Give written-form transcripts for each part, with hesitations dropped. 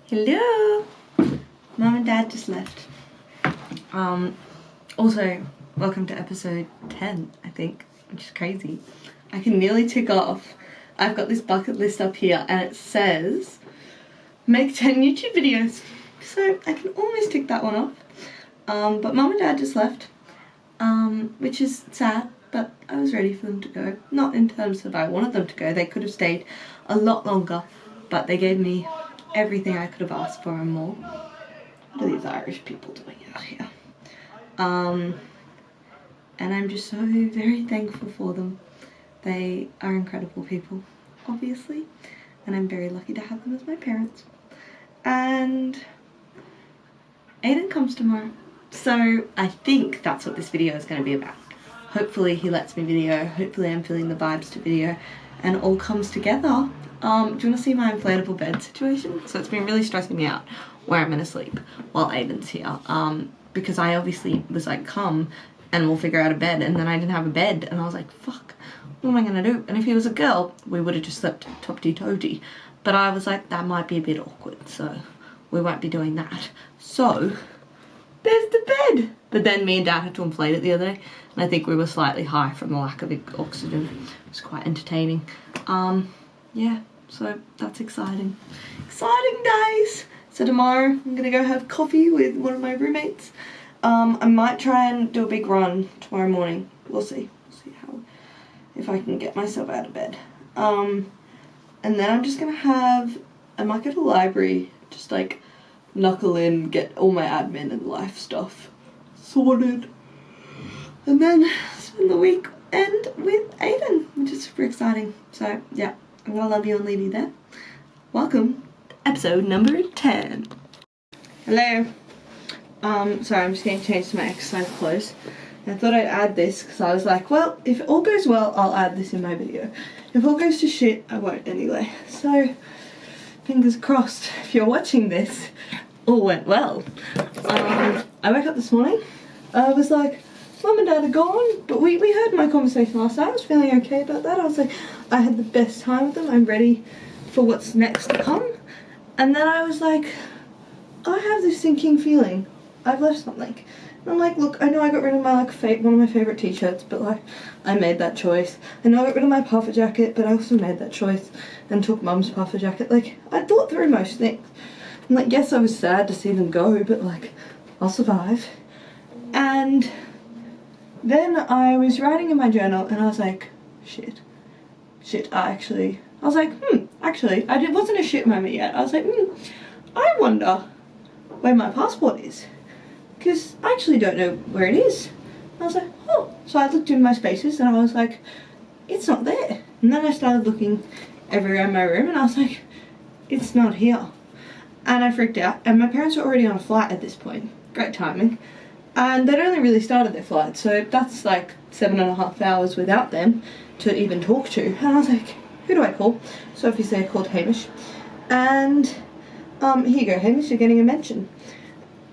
Hello! Mum and Dad just left. Also, welcome to episode 10, I think, which is crazy. I can nearly tick off. I've got this bucket list up here and it says, make 10 YouTube videos. So I can almost tick that one off. But Mum and Dad just left, which is sad, but I was ready for them to go. Not in terms of I wanted them to go, they could have stayed a lot longer, but they gave me everything I could have asked for and more. What are these Irish people doing out here? And I'm just so very thankful for them. They are incredible people, obviously, and I'm very lucky to have them as my parents. And Aiden comes tomorrow, so I think that's what this video is going to be about. Hopefully he lets me video, hopefully I'm feeling the vibes to video, and it all comes together. Do you want to see my inflatable bed situation? So it's been really stressing me out where I'm going to sleep while Aiden's here. Because I obviously was like, come and we'll figure out a bed, and then I didn't have a bed and I was like, fuck, what am I going to do? And if he was a girl, we would have just slept topty-toty. But I was like, that might be a bit awkward, so we won't be doing that. So there's the bed. But then me and Dad had to inflate it the other day, and I think we were slightly high from the lack of oxygen. It was quite entertaining. Yeah, so that's exciting. Exciting days! So tomorrow I'm gonna go have coffee with one of my roommates. I might try and do a big run tomorrow morning. We'll see. We'll see if I can get myself out of bed. And then I'm just gonna I might go to the library, just like knuckle in, get all my admin and life stuff sorted. And then spend the weekend with Aiden, which is super exciting. So yeah, I'm gonna love you and leave you there. Welcome to episode number 10. Hello. Sorry, I'm just getting changed to my exercise clothes. And I thought I'd add this because I was like, well, if it all goes well, I'll add this in my video. If all goes to shit, I won't anyway. So, fingers crossed, if you're watching this, all went well. I woke up this morning, I was like, Mum and Dad are gone, but we heard my conversation last night. I was feeling okay about that. I was like, I had the best time with them, I'm ready for what's next to come. And then I was like, I have this sinking feeling I've left something. And I'm like, look, I know I got rid of my one of my favourite t-shirts, but like, I made that choice. I know I got rid of my puffer jacket, but I also made that choice and took Mum's puffer jacket. Like, I thought through most things. And like, yes, I was sad to see them go, but like, I'll survive. And then I was writing in my journal and I was like, shit, I was like, actually, it wasn't a shit moment yet. I was like, I wonder where my passport is, because I actually don't know where it is. And I was like, oh. So I looked in my spaces and I was like, it's not there. And then I started looking everywhere in my room and I was like, it's not here. And I freaked out, and my parents were already on a flight at this point. Great timing. And they'd only really started their flight, so that's like 7.5 hours without them to even talk to. And I was like, who do I call? So obviously I called Hamish. And here you go, Hamish, you're getting a mention.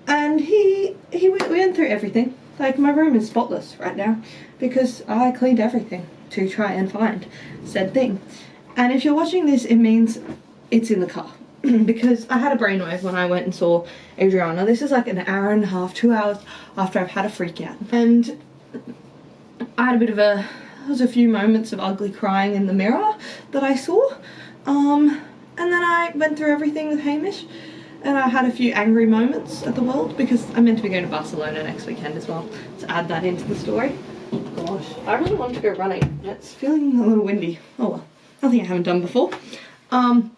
And we went through everything. Like, my room is spotless right now because I cleaned everything to try and find said thing. And if you're watching this, it means it's in the car. Because I had a brainwave when I went and saw Adriana. This is like an hour and a half, 2 hours after I've had a freak out. And I had there was a few moments of ugly crying in the mirror that I saw. And then I went through everything with Hamish. And I had a few angry moments at the world because I'm meant to be going to Barcelona next weekend as well. To add that into the story. Gosh, I really want to go running. It's feeling a little windy. Oh well, nothing I haven't done before. And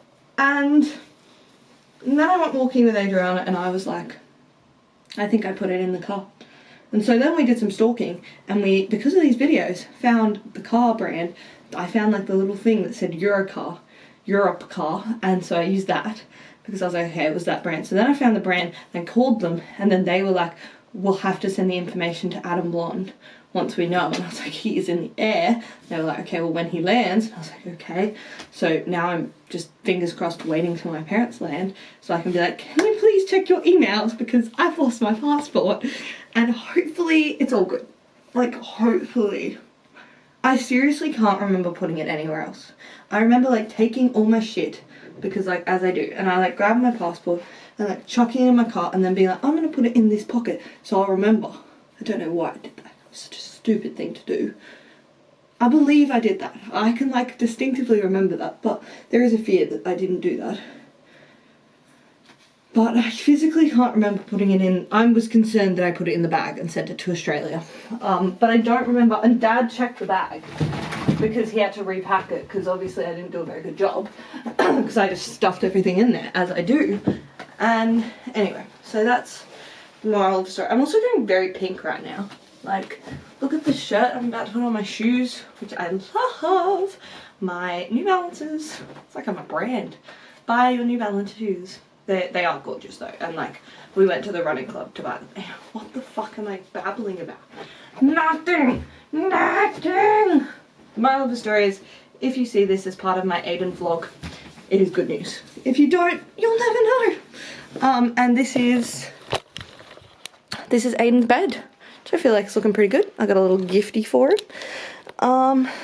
then I went walking with Adriana and I was like, I think I put it in the car. And so then we did some stalking and we, because of these videos, found the car brand. I found like the little thing that said Europe car, and so I used that because I was like, okay, it was that brand. So then I found the brand and called them, and then they were like, we'll have to send the information to Adam Blonde once we know. And I was like, he is in the air. They were like, okay, well, when he lands. And I was like, okay. So now I'm just fingers crossed waiting till my parents land so I can be like, can you please check your emails because I've lost my passport. And hopefully it's all good. Like, hopefully. I seriously can't remember putting it anywhere else. I remember like taking all my shit because like as I do, and I like grab my passport and like chuck it in my car and then be like, I'm gonna put it in this pocket so I'll remember. I don't know why I did that. It was such a stupid thing to do. I believe I did that. I can like distinctively remember that, but there is a fear that I didn't do that. But I physically can't remember putting it in. I was concerned that I put it in the bag and sent it to Australia. But I don't remember, and Dad checked the bag because he had to repack it because obviously I didn't do a very good job because I just stuffed everything in there as I do. And anyway, so that's the moral of the story. I'm also doing very pink right now. Like, look at this shirt I'm about to put on, my shoes, which I love. My New Balances. It's like I'm a brand. Buy your New Balance shoes. They are gorgeous though, and like we went to the running club to buy them. What the fuck am I babbling about? Nothing! Nothing! The moral of the story is, if you see this as part of my Aiden vlog, it is good news. If you don't, you'll never know. And this is Aiden's bed, which I feel like is looking pretty good. I got a little gifty for it.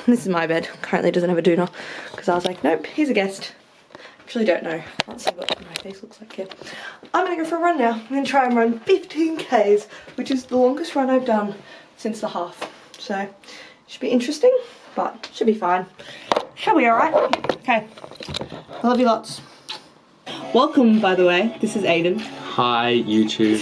This is my bed. Currently doesn't have a doona because I was like, nope, he's a guest. Actually don't know. Let's see what my face looks like here. I'm gonna go for a run now. I'm gonna try and run 15 Ks, which is the longest run I've done since the half. So, should be interesting, but should be fine. Shall be alright? Okay. I love you lots. Welcome, by the way. This is Aiden. Hi, YouTube.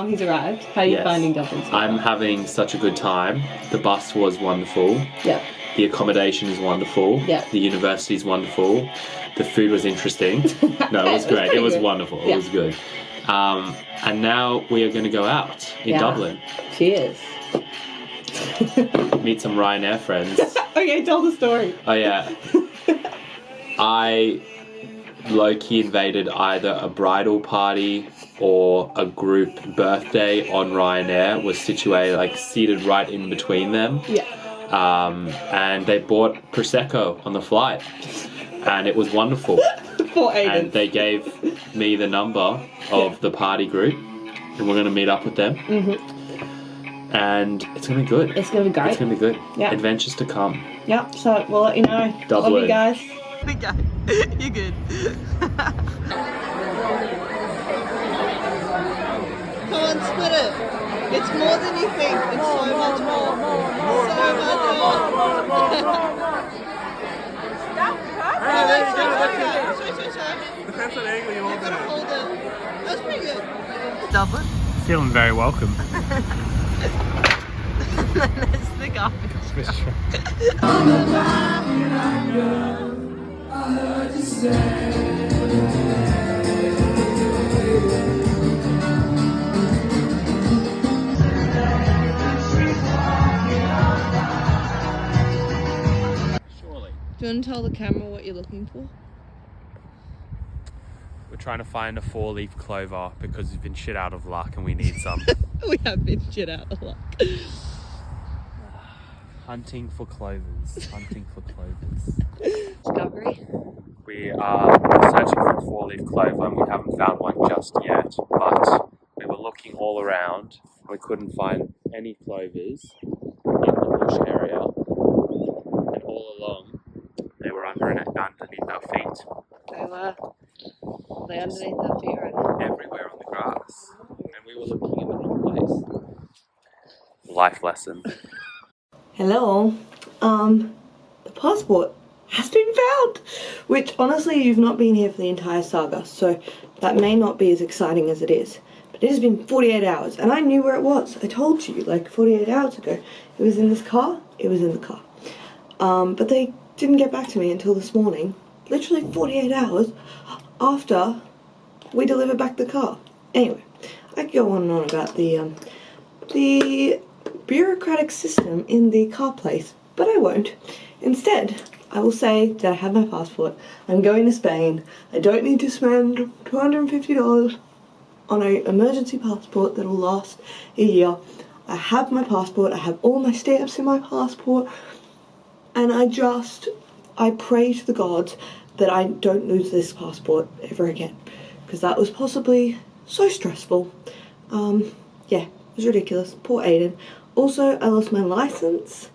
He's arrived. How are you finding Dublin? I'm having such a good time. The bus was wonderful. Yeah. The accommodation is wonderful. Yeah. The university is wonderful. The food was interesting. No, it was great. It was good. wonderful. Yeah. It was good. And now we are going to go out in Dublin. Cheers. Meet some Ryanair friends. Okay, tell the story. Oh yeah. I low-key invaded either a bridal party or a group birthday on Ryanair. Was situated, like, seated right in between them. Yeah. And they bought Prosecco on the flight, and it was wonderful. For Aiden. And they gave me the number of the party group, and we're going to meet up with them. And it's going to be good. It's going to be great. It's going to be good. Yeah. Adventures to come. Yeah, so we'll let you know. Dublin. Love you guys. You're good. Come on, split it. It's more than you think. It's so much more. So much more. Depends on angle you hold it at. Hold it. That's pretty good. Dublin. Feeling very welcome. That's the garbage. Surely. Do you want to tell the camera what you're looking for? We're trying to find a 4-leaf clover because we've been shit out of luck and we need some. We have been shit out of luck. Hunting for clovers. Hunting for clovers. Discovery. We are searching for a 4-leaf clover and we haven't found one just yet, but we were looking all around. We couldn't find any clovers in the bush area, and all along they were underneath our feet. They were. They underneath our feet right now. Everywhere on the grass, and we were looking in the wrong place. Life lesson. Hello. The passport has been found, which honestly you've not been here for the entire saga, so that may not be as exciting as it is. But it has been 48 hours, and I knew where it was. I told you, like 48 hours ago. It was in this car. It was in the car. But they didn't get back to me until this morning. Literally 48 hours after we delivered back the car. Anyway, I could go on and on about the bureaucratic system in the car place, but I won't. Instead, I will say that I have my passport. I'm going to Spain. I don't need to spend $250 on an emergency passport that will last a year. I have my passport. I have all my stamps in my passport. And I pray to the gods that I don't lose this passport ever again, because that was possibly so stressful. Yeah, it was ridiculous. Poor Aiden. Also, I lost my license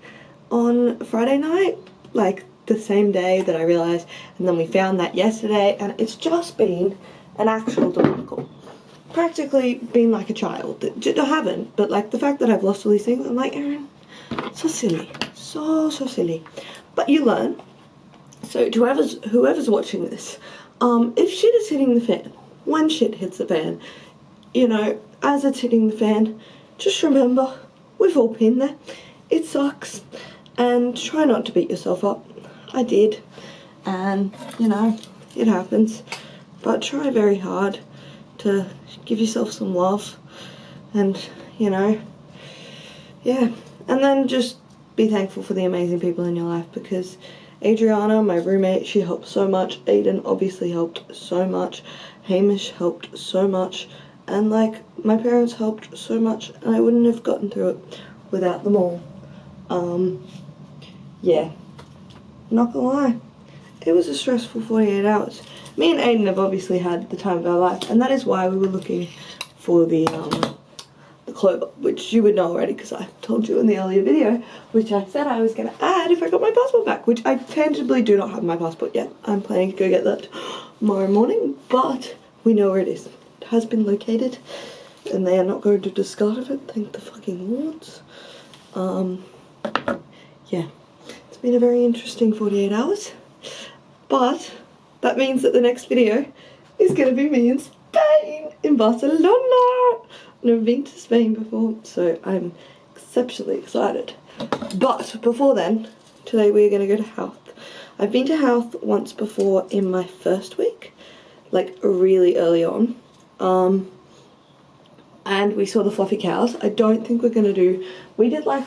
on Friday night, like the same day that I realised, and then we found that yesterday, and it's just been an actual debacle. Practically been like a child. I haven't, but like the fact that I've lost all these things, I'm like, Erin, so silly. So silly. But you learn. So to whoever's watching this, if shit is hitting the fan, when shit hits the fan, you know, as it's hitting the fan, just remember, we've all been there. It sucks. And try not to beat yourself up. I did. And, you know, it happens. But try very hard to give yourself some love. And, you know, yeah. And then just be thankful for the amazing people in your life, because Adriana, my roommate, she helped so much. Aiden obviously helped so much. Hamish helped so much. And like, my parents helped so much, and I wouldn't have gotten through it without them all. Yeah, not gonna lie, it was a stressful 48 hours. Me and Aiden have obviously had the time of our life, and that is why we were looking for the clover, which you would know already because I told you in the earlier video, which I said I was going to add if I got my passport back, which I tentatively do not have my passport yet. I'm planning to go get that tomorrow morning, but we know where it is. It has been located, and they are not going to discard of it, thank the fucking lords. Yeah, it's been a very interesting 48 hours, but that means that the next video is going to be me in Spain, in Barcelona. I've never been to Spain before, so I'm exceptionally excited. But before then, today we're going to go to Howth. I've been to Howth once before in my first week, like really early on. And we saw the fluffy cows. I don't think we're going to do, we did like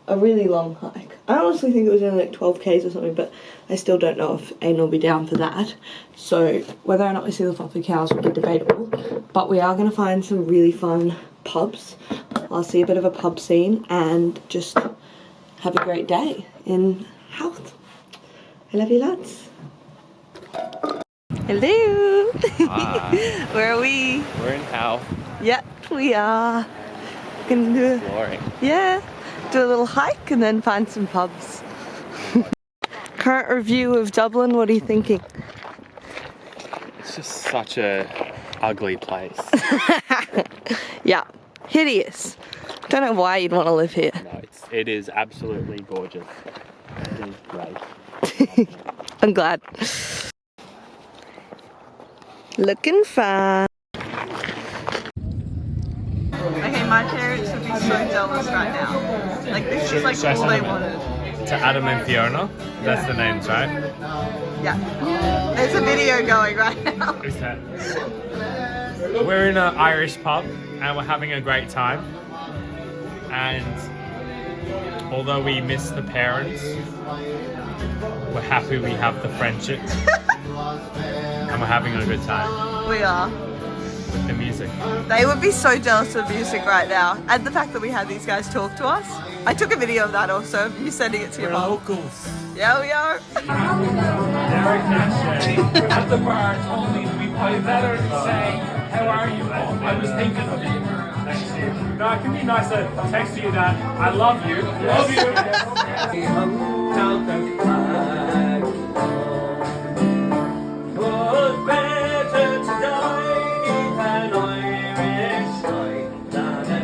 a really long hike. I honestly think it was only like 12 k's or something, but I still don't know if Aiden will be down for that. So whether or not we see the fluffy cows will be debatable. But we are going to find some really fun pubs. I'll see a bit of a pub scene and just have a great day in Howth. I love you lads. Hello! Hi. Where are we? We're in Howth. Yeah, we are. Gonna do Exploring. yeah, do a little hike and then find some pubs. Current review of Dublin, what are you thinking? It's just such a ugly place. Yeah, hideous. Don't know why you'd want to live here. No, it is absolutely gorgeous. It is great. I'm glad. Looking fun. Okay, my parents would be so jealous right now. Like, this is like all they wanted. To Adam and Fiona, that's the names, right? Yeah. There's a video going right now. Who's that? We're in an Irish pub and we're having a great time. And although we miss the parents, we're happy we have the friendship. And we're having a good time. We are. With the music. They would be so jealous of music right now. And the fact that we had these guys talk to us. I took a video of that also, of you sending it to your mom. locals. Yeah, we are. Derek Nash at the bar told me we probably better say, how are you? I was thinking of you. Next year. No, it can be nice to text you that I love you. Love you.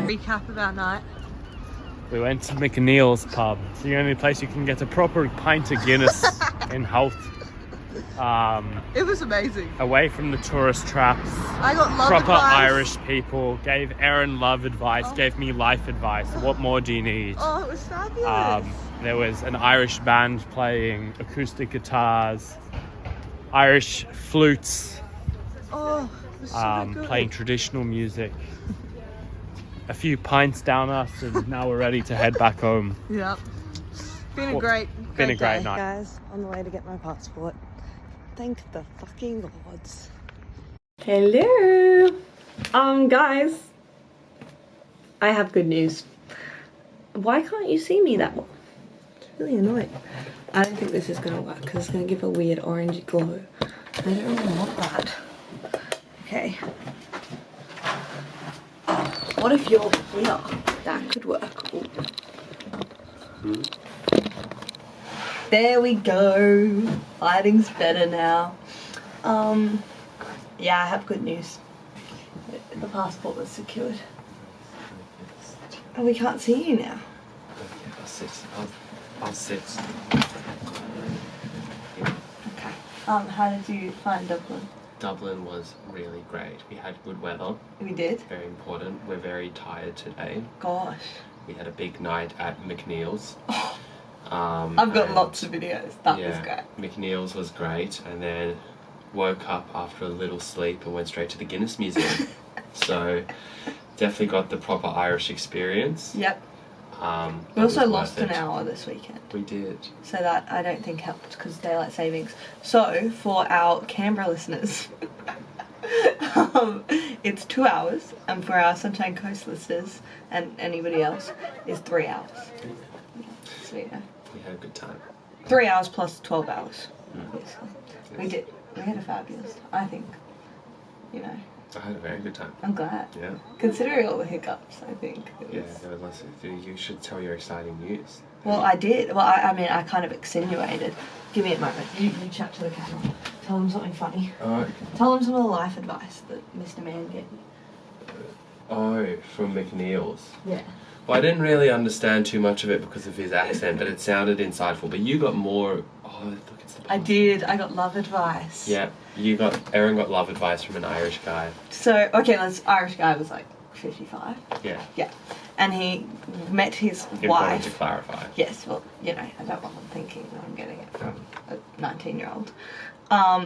Recap of our night. We went to McNeil's pub. It's the only place you can get a proper pint of Guinness in Howth. It was amazing. Away from the tourist traps. I got love Proper advice. Irish people. Gave Erin love advice. Gave me life advice. What more do you need? Oh, it was fabulous. There was an Irish band playing acoustic guitars, Irish flutes, Oh, it was so good. playing traditional music. A few pints down us, and now we're ready to head back home. Yep. Been a great Been a great day. night. Guys, on the way to get my passport. Thank the fucking gods. Hello. Guys, I have good news. Why can't you see me that well? It's really annoying. I don't think this is gonna work because it's gonna give a weird orangey glow. I don't really want that. Okay. What if you're here? That could work. Ooh. There we go. Lighting's better now. Yeah, I have good news. The passport was secured. And we can't see you now. I'll sit. Okay. How did you find Dublin? Dublin was really great. We had good weather. We did? Very important. We're very tired today. Gosh. We had a big night at McNeil's. I've got lots of videos. That was great. McNeil's was great, and then woke up after a little sleep and went straight to the Guinness Museum. So definitely got the proper Irish experience. Yep. We also lost an hour this weekend. We did. So that I don't think helped because of daylight savings. So for our Canberra listeners, it's 2 hours, and for our Sunshine Coast listeners and anybody else, is 3 hours. So you know. We had a good time. 3 hours plus 12 hours, obviously. Yes. We did. We had a fabulous, I think, you know. I had a very good time. I'm glad. Yeah. Considering all the hiccups, I think. Yeah, there was lots of, you should tell your exciting news. Well, I did. Well, I mean, I kind of insinuated. Give me a moment. You chat to the camera. Tell them something funny. Oh. Tell them some of the life advice that Mr. Man gave you. Oh, from McNeil's. Yeah. Well, I didn't really understand too much of it because of his accent, but it sounded insightful. But you got more... Oh, look, it's the I did. I got love advice. Yeah, Erin got love advice from an Irish guy. So, okay, Irish guy was like 55. Yeah. Yeah. And he met his Important wife. to clarify. Yes, well, you know, I don't want them thinking that I'm getting it from a 19-year-old.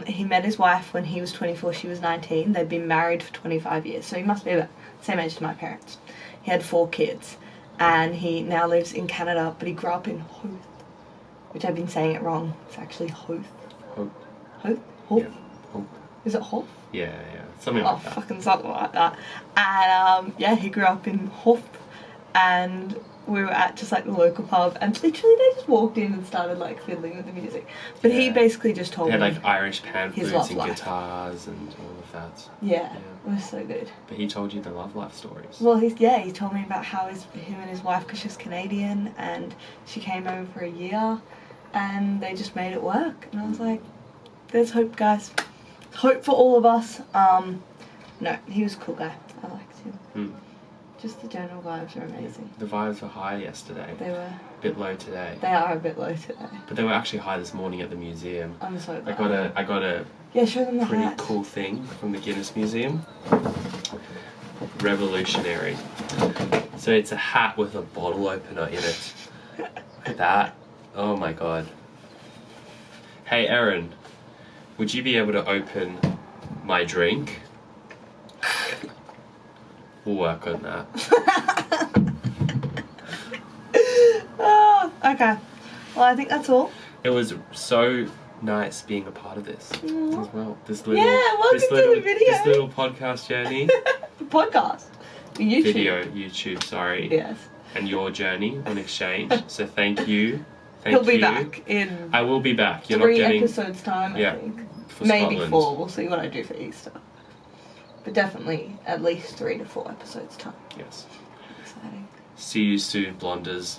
He met his wife when he was 24, she was 19. They'd been married for 25 years, so he must be about the same age as my parents. He had 4 kids, and he now lives in Canada, but he grew up in Hoth, which I've been saying it wrong. It's actually Hoth. Hoth. Hoth? Hoth? Yeah. Hoth. Is it Hoth? Yeah. Something like that. Fucking something like that. And, yeah, he grew up in Hoth, and we were at just like the local pub, and literally they just walked in and started like fiddling with the music. But he basically just told me. They had like Irish pan his flutes love and life. guitars and all of that. Yeah, it was so good. But he told you the love life stories. Well, he told me about how him and his wife, because she's Canadian, and she came over for a year, and they just made it work. And I was like, there's hope, guys. Hope for all of us. No, he was a cool guy. I liked him. Just the general vibes are amazing. The vibes were high yesterday. They were. A bit low today. They are a bit low today. But they were actually high this morning at the museum. I'm so glad. I got a yeah, show them the pretty hat. cool thing from the Guinness Museum. Revolutionary. So it's a hat with a bottle opener in it. Look at that. Oh my god. Hey Erin, would you be able to open my drink? We'll work on that. Oh, okay. Well, I think that's all. It was so nice being a part of this as well. This little, welcome to the video. This little podcast journey. The podcast. The YouTube. YouTube, sorry. Yes. And your journey on exchange. So thank you. He'll be back in I will be back. You're 3 not getting episodes time, I think. for Maybe Scotland. 4. We'll see what I do for Easter. But definitely at least 3 to 4 episodes time. Yes. Exciting. See you soon, blonders.